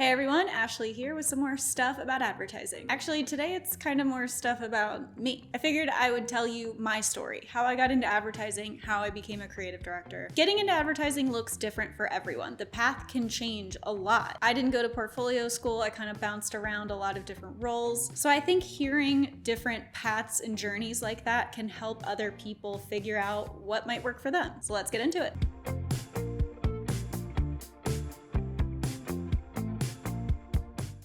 Hey everyone, Ashley here with some more stuff about advertising. Actually, today it's kind of more stuff about me. I figured I would tell you my story, how I got into advertising, how I became a creative director. Getting into advertising looks different for everyone. The path can change a lot. I didn't go to portfolio school, I kind of bounced around a lot of different roles. So I think hearing different paths and journeys like that can help other people figure out what might work for them. So let's get into it.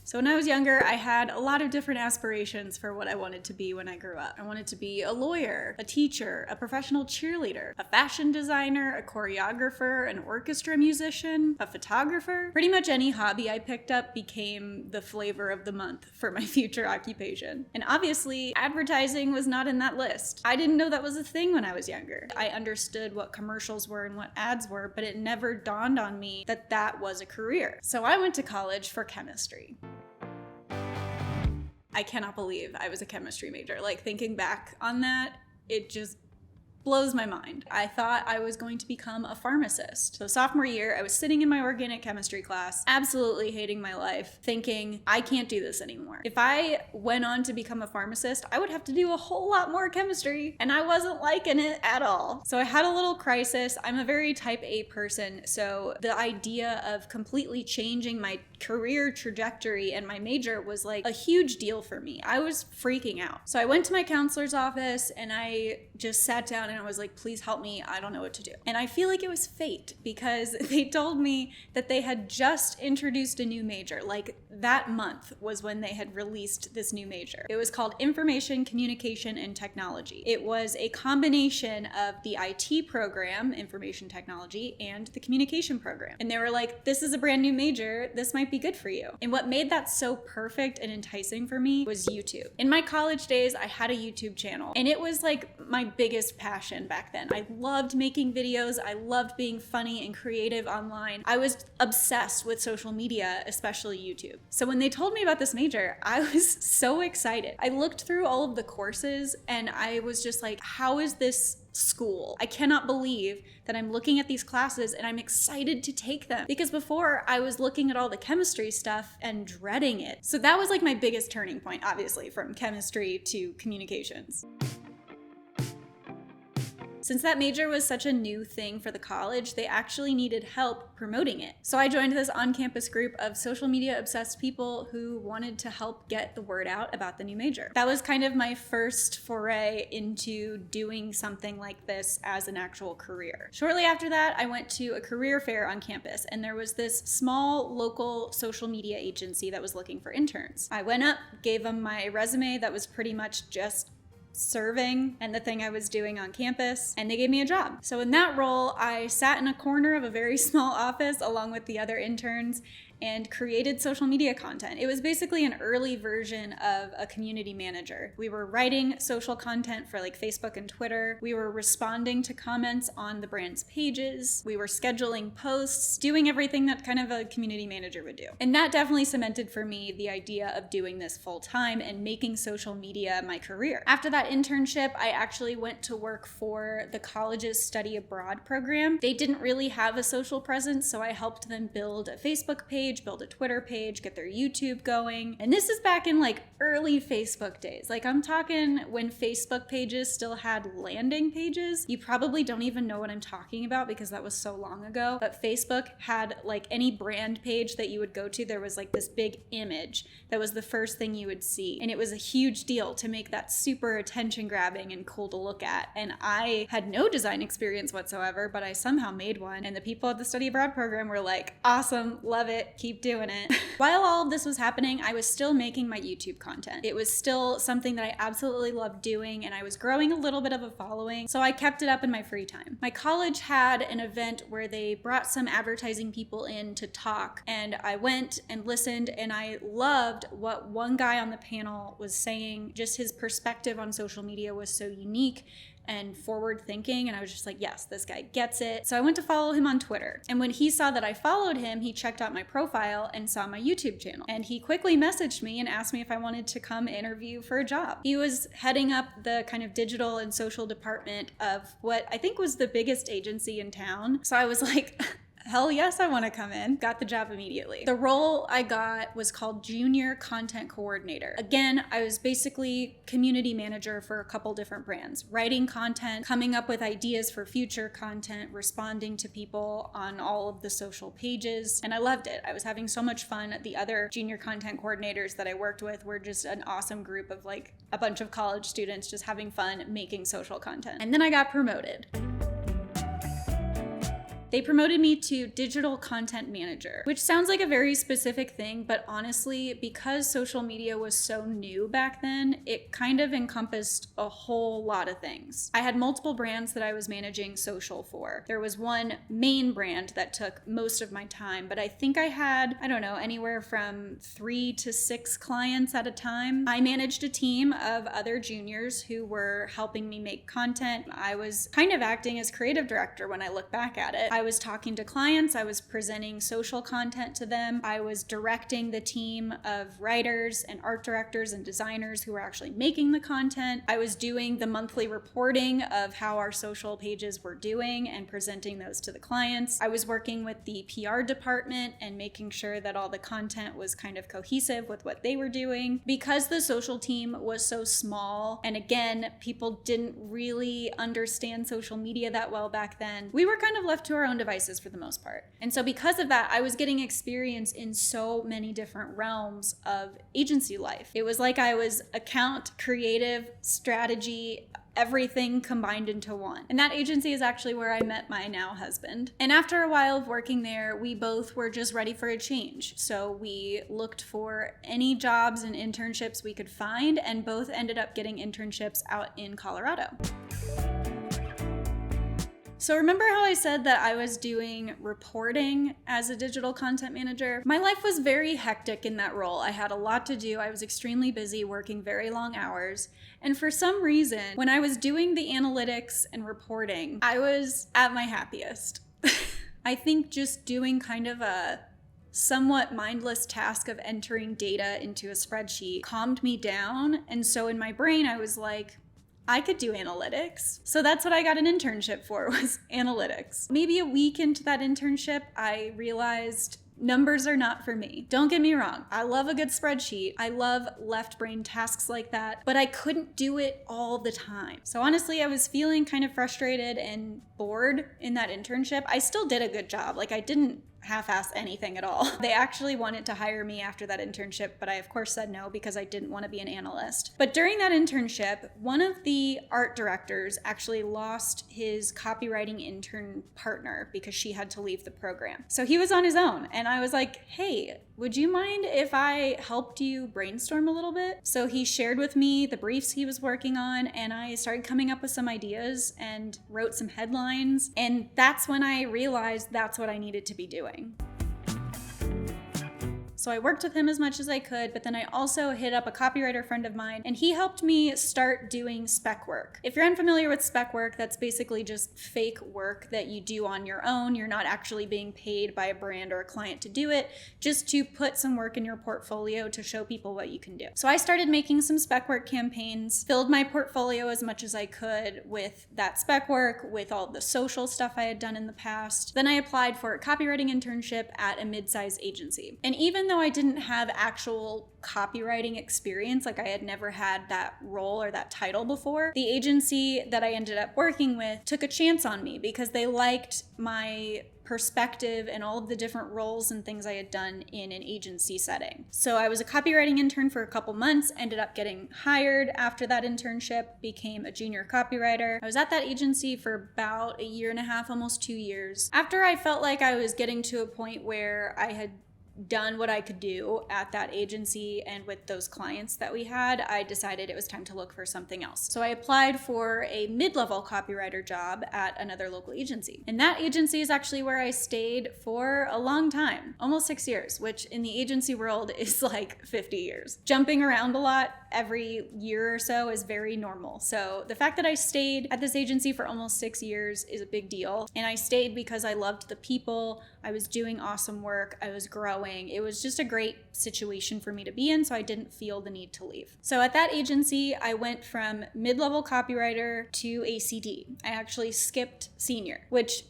So when I was younger, I had a lot of different aspirations for what I wanted to be when I grew up. I wanted to be a lawyer, a teacher, a professional cheerleader, a fashion designer, a choreographer, an orchestra musician, a photographer. Pretty much any hobby I picked up became the flavor of the month for my future occupation. And obviously, advertising was not in that list. I didn't know that was a thing when I was younger. I understood what commercials were and what ads were, but it never dawned on me that that was a career. So I went to college for chemistry. I cannot believe I was a chemistry major. Like, thinking back on that, it just blows my mind. I thought I was going to become a pharmacist. So sophomore year, I was sitting in my organic chemistry class, absolutely hating my life, thinking, I can't do this anymore. If I went on to become a pharmacist, I would have to do a whole lot more chemistry, and I wasn't liking it at all. So I had a little crisis. I'm a very type A person, so the idea of completely changing my career trajectory and my major was like a huge deal for me. I was freaking out. So I went to my counselor's office and I just sat down and I was like, please help me, I don't know what to do. And I feel like it was fate because they told me that they had just introduced a new major. Like, that month was when they had released this new major. It was called Information, Communication, and Technology. It was a combination of the IT program, Information Technology, and the Communication program. And they were like, this is a brand new major, this might be good for you. And what made that so perfect and enticing for me was YouTube. In my college days, I had a YouTube channel, and it was like my biggest passion back then. I loved making videos. I loved being funny and creative online. I was obsessed with social media, especially YouTube. So when they told me about this major, I was so excited. I looked through all of the courses and I was just like, how is this school? I cannot believe that I'm looking at these classes and I'm excited to take them, because before I was looking at all the chemistry stuff and dreading it. So that was like my biggest turning point, obviously, from chemistry to communications. Since that major was such a new thing for the college, they actually needed help promoting it. So I joined this on-campus group of social media obsessed people who wanted to help get the word out about the new major. That was kind of my first foray into doing something like this as an actual career. Shortly after that, I went to a career fair on campus, and there was this small local social media agency that was looking for interns. I went up, gave them my resume that was pretty much just serving and the thing I was doing on campus, and they gave me a job. So in that role, I sat in a corner of a very small office along with the other interns and created social media content. It was basically an early version of a community manager. We were writing social content for like Facebook and Twitter. We were responding to comments on the brand's pages. We were scheduling posts, doing everything that kind of a community manager would do. And that definitely cemented for me the idea of doing this full time and making social media my career. After that internship, I actually went to work for the college's study abroad program. They didn't really have a social presence, so I helped them build a Facebook page, build a Twitter page, get their YouTube going. And this is back in like early Facebook days. Like, I'm talking when Facebook pages still had landing pages. You probably don't even know what I'm talking about because that was so long ago. But Facebook had like any brand page that you would go to, there was like this big image that was the first thing you would see. And it was a huge deal to make that super attention grabbing and cool to look at. And I had no design experience whatsoever, but I somehow made one. And the people at the study abroad program were like, awesome, love it, keep doing it. While all of this was happening, I was still making my YouTube content. It was still something that I absolutely loved doing, and I was growing a little bit of a following, so I kept it up in my free time. My college had an event where they brought some advertising people in to talk, and I went and listened, and I loved what one guy on the panel was saying. Just his perspective on social media was so unique and forward thinking, and I was just like, yes, this guy gets it. So I went to follow him on Twitter, and when he saw that I followed him, he checked out my profile and saw my YouTube channel, and he quickly messaged me and asked me if I wanted to come interview for a job. He was heading up the kind of digital and social department of what I think was the biggest agency in town. So I was like, hell yes, I want to come in. Got the job immediately. The role I got was called Junior Content Coordinator. Again, I was basically community manager for a couple different brands, writing content, coming up with ideas for future content, responding to people on all of the social pages, and I loved it. I was having so much fun. The other junior content coordinators that I worked with were just an awesome group of like a bunch of college students just having fun making social content. And then I got promoted. They promoted me to digital content manager, which sounds like a very specific thing, but honestly, because social media was so new back then, it kind of encompassed a whole lot of things. I had multiple brands that I was managing social for. There was one main brand that took most of my time, but I think I had, I don't know, anywhere from 3 to 6 clients at a time. I managed a team of other juniors who were helping me make content. I was kind of acting as creative director when I look back at it. I was talking to clients, I was presenting social content to them, I was directing the team of writers and art directors and designers who were actually making the content. I was doing the monthly reporting of how our social pages were doing and presenting those to the clients. I was working with the PR department and making sure that all the content was kind of cohesive with what they were doing. Because the social team was so small, and again, people didn't really understand social media that well back then, we were kind of left to our own devices for the most part. And so because of that, I was getting experience in so many different realms of agency life. It was like I was account, creative, strategy, everything combined into one. And that agency is actually where I met my now husband. And after a while of working there, we both were just ready for a change. So we looked for any jobs and internships we could find, and both ended up getting internships out in Colorado. So remember how I said that I was doing reporting as a digital content manager? My life was very hectic in that role. I had a lot to do. I was extremely busy working very long hours. And for some reason, when I was doing the analytics and reporting, I was at my happiest. I think just doing kind of a somewhat mindless task of entering data into a spreadsheet calmed me down. And so in my brain, I was like, I could do analytics. So that's what I got an internship for, was analytics. Maybe a week into that internship, I realized numbers are not for me. Don't get me wrong. I love a good spreadsheet. I love left brain tasks like that, but I couldn't do it all the time. So honestly, I was feeling kind of frustrated and bored in that internship. I still did a good job. Like, I didn't half-ass anything at all. They actually wanted to hire me after that internship, but I of course said no because I didn't want to be an analyst. But during that internship, one of the art directors actually lost his copywriting intern partner because she had to leave the program. So he was on his own, and I was like, hey, would you mind if I helped you brainstorm a little bit? So he shared with me the briefs he was working on, and I started coming up with some ideas and wrote some headlines. And that's when I realized that's what I needed to be doing. So I worked with him as much as I could, but then I also hit up a copywriter friend of mine, and he helped me start doing spec work. If you're unfamiliar with spec work, that's basically just fake work that you do on your own. You're not actually being paid by a brand or a client to do it, just to put some work in your portfolio to show people what you can do. So I started making some spec work campaigns, filled my portfolio as much as I could with that spec work, with all the social stuff I had done in the past. Then I applied for a copywriting internship at a mid-sized agency. And even though I didn't have actual copywriting experience, like I had never had that role or that title before, the agency that I ended up working with took a chance on me because they liked my perspective and all of the different roles and things I had done in an agency setting. So I was a copywriting intern for a couple months, ended up getting hired after that internship, became a junior copywriter. I was at that agency for about 1.5 years, almost 2 years. After I felt like I was getting to a point where I had done what I could do at that agency and with those clients that we had, I decided it was time to look for something else. So I applied for a mid-level copywriter job at another local agency. And that agency is actually where I stayed for a long time, almost 6 years, which in the agency world is like 50 years. Jumping around a lot every year or so is very normal. So the fact that I stayed at this agency for almost 6 years is a big deal. And I stayed because I loved the people, I was doing awesome work, I was growing. It was just a great situation for me to be in, so I didn't feel the need to leave. So at that agency, I went from mid-level copywriter to ACD. I actually skipped senior, which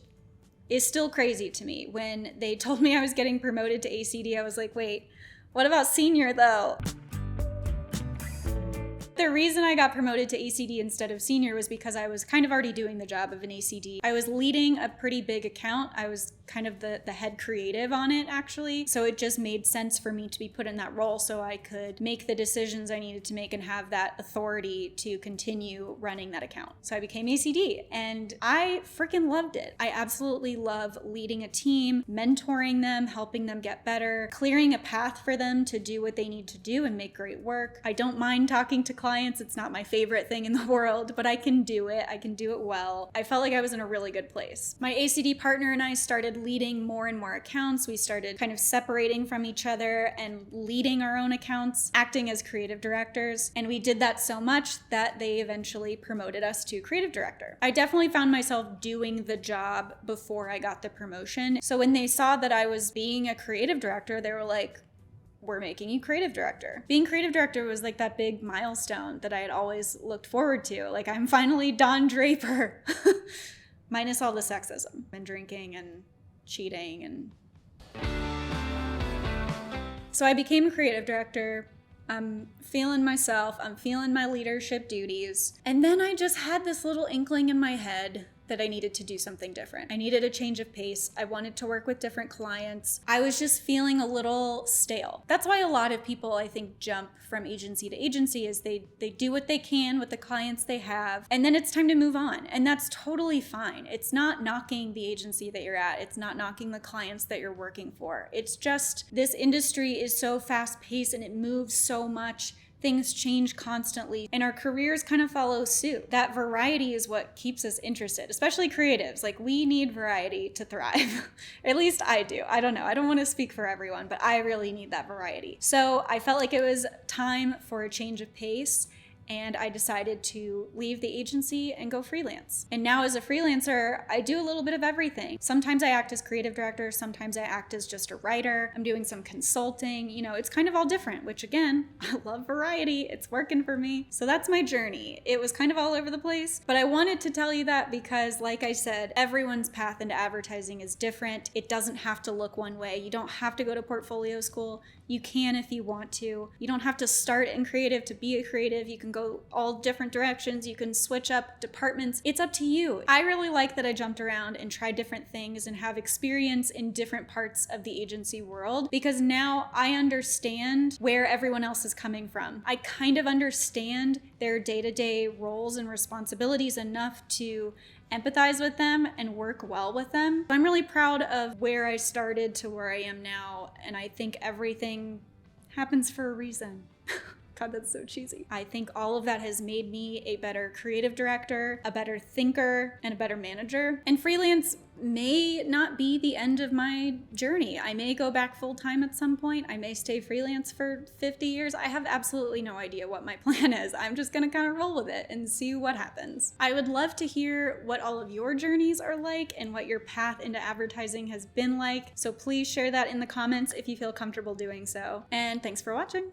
is still crazy to me. When they told me I was getting promoted to ACD, I was like, wait, what about senior though? The reason I got promoted to ACD instead of senior was because I was kind of already doing the job of an ACD. I was leading a pretty big account. I was kind of the head creative on it, actually. So it just made sense for me to be put in that role so I could make the decisions I needed to make and have that authority to continue running that account. So I became ACD and I freaking loved it. I absolutely love leading a team, mentoring them, helping them get better, clearing a path for them to do what they need to do and make great work. I don't mind talking to clients. It's not my favorite thing in the world, but I can do it. I can do it well. I felt like I was in a really good place. My ACD partner and I started leading more and more accounts. We started kind of separating from each other and leading our own accounts, acting as creative directors. And we did that so much that they eventually promoted us to creative director. I definitely found myself doing the job before I got the promotion. So when they saw that I was being a creative director, they were like, we're making you creative director. Being creative director was like that big milestone that I had always looked forward to. Like, I'm finally Don Draper. Minus all the sexism and drinking and cheating. And so I became a creative director. I'm feeling myself. I'm feeling my leadership duties. And then I just had this little inkling in my head that I needed to do something different. I needed a change of pace. I wanted to work with different clients. I was just feeling a little stale. That's why a lot of people, I think, jump from agency to agency, is they do what they can with the clients they have, and then it's time to move on. And that's totally fine. It's not knocking the agency that you're at. It's not knocking the clients that you're working for. It's just this industry is so fast-paced and it moves so much. Things change constantly and our careers kind of follow suit. That variety is what keeps us interested, especially creatives. Like, we need variety to thrive. At least I do. I don't know. I don't want to speak for everyone, but I really need that variety. So I felt like it was time for a change of pace. And I decided to leave the agency and go freelance. And now as a freelancer, I do a little bit of everything. Sometimes I act as creative director, sometimes I act as just a writer. I'm doing some consulting, it's kind of all different, which again, I love variety. It's working for me. So that's my journey. It was kind of all over the place, but I wanted to tell you that because, like I said, everyone's path into advertising is different. It doesn't have to look one way. You don't have to go to portfolio school. You can if you want to. You don't have to start in creative to be a creative. You can go all different directions. You can switch up departments. It's up to you. I really like that I jumped around and tried different things and have experience in different parts of the agency world, because now I understand where everyone else is coming from. I kind of understand their day-to-day roles and responsibilities enough to empathize with them and work well with them. I'm really proud of where I started to where I am now, and I think everything happens for a reason. God, that's so cheesy. I think all of that has made me a better creative director, a better thinker, and a better manager. And freelance may not be the end of my journey. I may go back full-time at some point. I may stay freelance for 50 years. I have absolutely no idea what my plan is. I'm just gonna kind of roll with it and see what happens. I would love to hear what all of your journeys are like and what your path into advertising has been like. So please share that in the comments if you feel comfortable doing so. And thanks for watching.